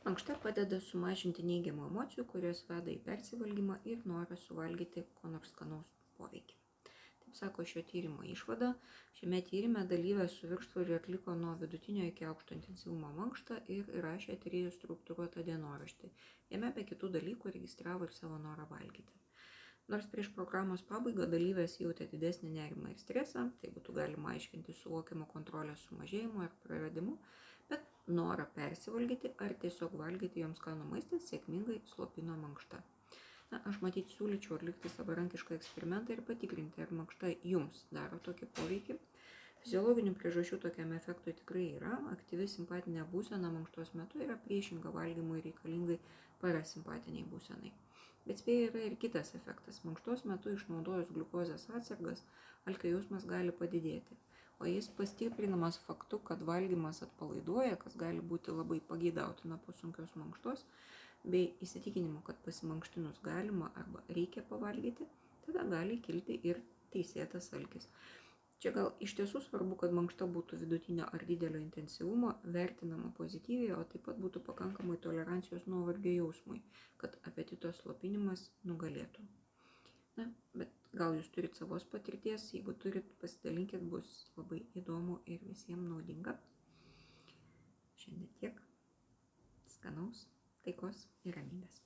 Mankšta padeda sumažinti neigiamų emocijų, kurios veda į persivalgymą ir norą suvalgyti ko nors skanaus poveikį. Taip sako šio tyrimo išvada. Šiame tyrime dalyvės su viršsvoriu atliko nuo vidutinio iki aukšto intensyvumo mankštą ir įrašė tyrėjų struktūruotą dienoraštį. Jame be kitų dalykų registravo ir savo norą valgyti. Nors prieš programos pabaigą dalyvės jautė didesnį nerimą ir stresą, tai būtų galima aiškinti suvokiamo kontrolės sumažėjimu ar praradimu, bet norą persivalgyti ar tiesiog valgyti joms skanų maistą sėkmingai slopino mankšta. Aš matyt siūlyčiau atlikti savarankišką eksperimentą ir patikrinti, ar mankšta jums daro tokį poveikį. Fiziologinių priežasčių tokiam efektui tikrai yra. Aktyvi simpatinė būsena mankštos metu yra priešinga valgymui reikalingai parasimpatiniai būsenai. Bet spėja yra ir kitas efektas. Mankštos metu išnaudojus gliukozės atsargas, alkio jausmas gali padidėti, o jis pastiprinamas faktu, kad valgymas atpalaiduoja, kas gali būti labai pageidautina po sunkios mankštos, bei įsitikinimu, kad pasimankštinus galima arba reikia pavalgyti, tada gali kilti ir teisėtas alkis. Čia gal iš tiesų svarbu, kad mankšta būtų vidutinio ar didelio intensyvumo, vertinama pozityviai, o taip pat būtų pakankamai tolerancijos nuovargio jausmui, kad apetito slopinimas nugalėtų. Bet gal jūs turit savos patirties, jeigu turit, pasidalinkit, bus labai įdomu ir visiems naudinga. Šiandien tiek. Skanaus, taikos ir ramybės.